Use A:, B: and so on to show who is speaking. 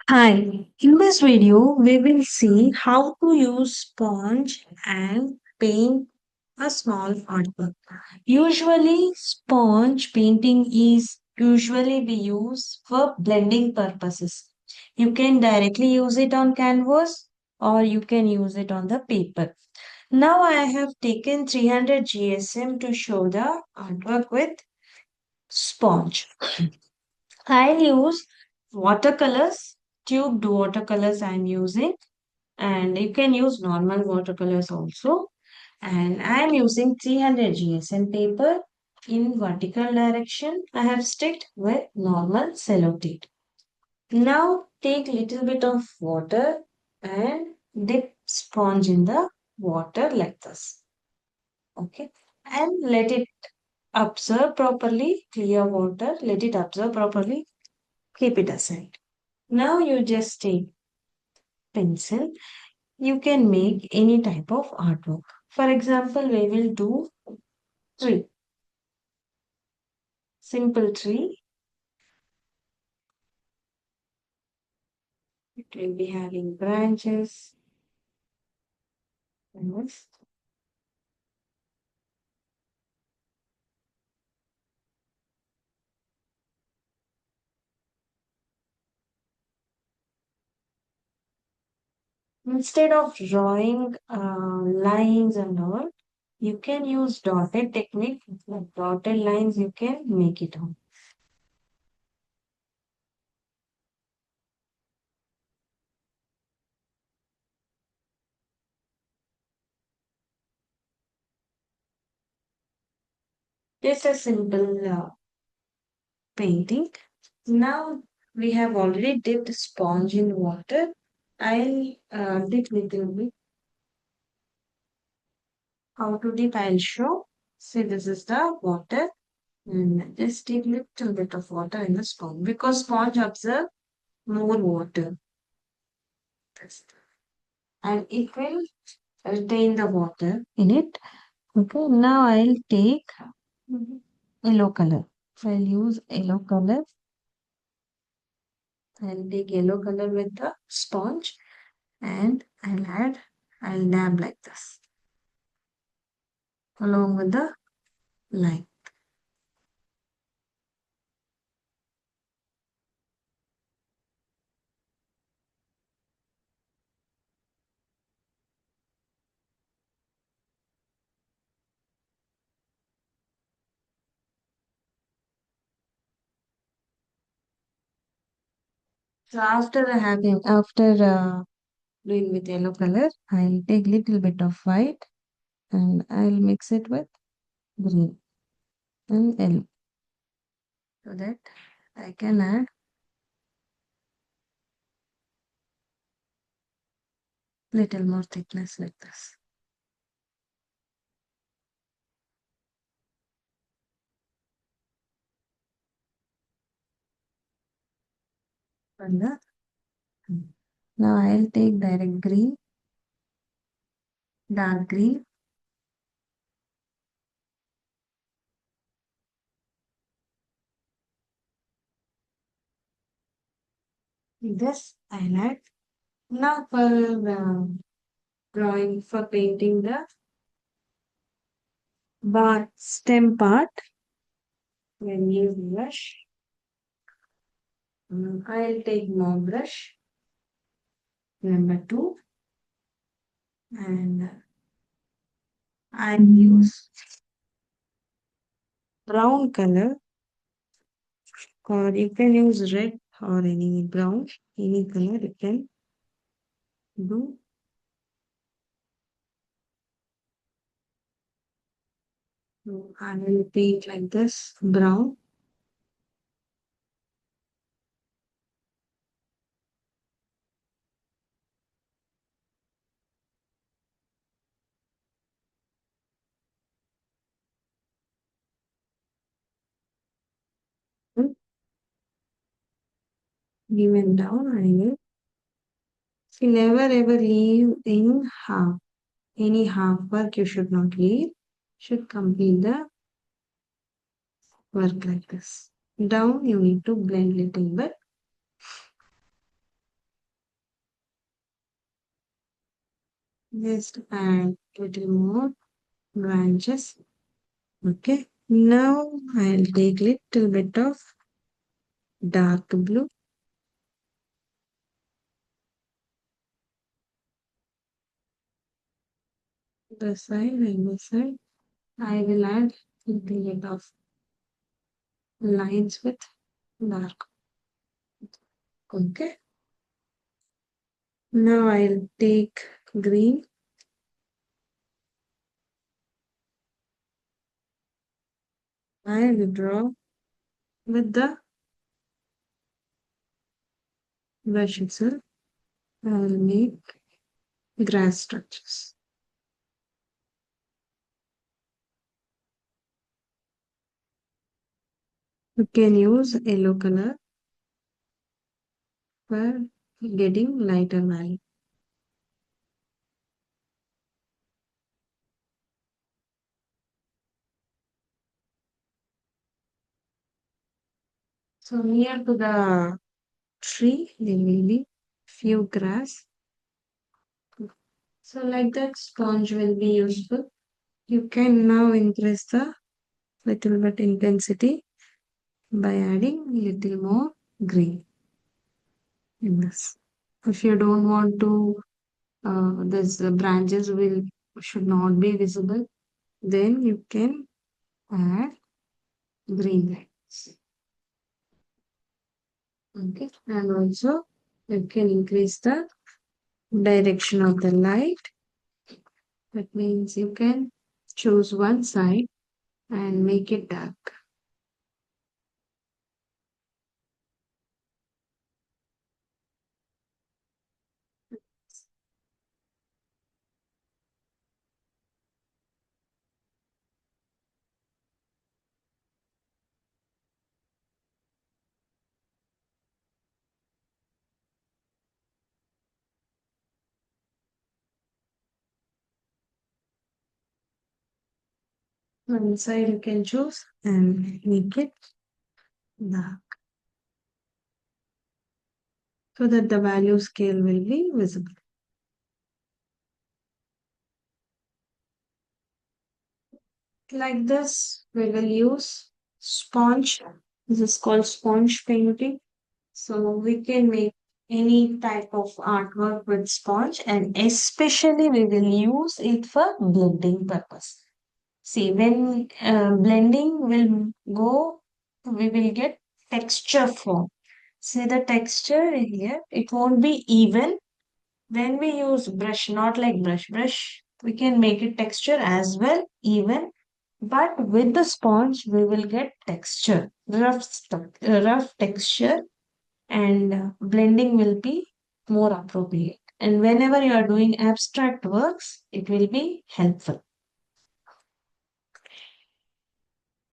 A: Hi, in this video, we will see how to use sponge and paint a small artwork. Usually, sponge painting is usually be used for blending purposes. You can directly use it on canvas or you can use it on the paper. Now I have taken 300 GSM to show the artwork with sponge. I'll use watercolors, tubed watercolors I'm using, and you can use normal watercolors also. And I'm using 300 GSM paper in vertical direction. I have sticked with normal cello tape. Now take little bit of water and dip sponge in the water like this. Okay. And let it absorb properly, clear water, let it absorb properly, keep it aside. Now you just take pencil. You can make any type of artwork. For example, we will do tree, simple tree. It will be having branches. Yes. Instead of drawing lines and all, you can use dotted technique. Like dotted lines, you can make it on. Just a simple painting. Now we have already dipped sponge in water. I'll dip little bit. How to dip I'll show. See, this is the water. And just take little bit of water in the sponge because sponge absorb more water. And it will retain the water in it. Okay, now I'll take yellow color. I'll use yellow color. I'll take yellow color with the sponge and I'll dab like this along with the line. So after doing with yellow color, I'll take little bit of white and I'll mix it with green and yellow so that I can add little more thickness like this. And now I'll take direct green, dark green. This I add. Now for drawing for painting the bar stem part, when use brush. I'll take more brush number two and I'll use brown color or you can use red or any brown, any color you can do. So I will paint like this brown. Even down I will. So never ever leave in half. Any half work you should not leave. Should complete the work like this. Down you need to blend little bit. Just add little more branches. Okay. Now I'll take little bit of dark blue. This side and this side. I will add little bit of lines with dark. Okay. Now I'll take green. I will draw with the brush itself. I will make grass structures. You can use yellow color for getting lighter line. So near to the tree, there will be few grass. So like that, sponge will be useful. You can now increase the little bit intensity by adding little more green in this. If you don't want to, this branches will should not be visible, then you can add green lights. Okay, and also you can increase the direction of the light. That means you can choose one side and make it dark. One side you can choose and make it dark so that the value scale will be visible. Like this, we will use sponge. This is called sponge painting. So we can make any type of artwork with sponge, and especially we will use it for blending purpose. See, when blending will go, we will get texture form. See the texture here, it won't be even. When we use brush, not like brush, we can make it texture as well, even. But with the sponge, we will get texture, rough texture, and blending will be more appropriate. And whenever you are doing abstract works, it will be helpful.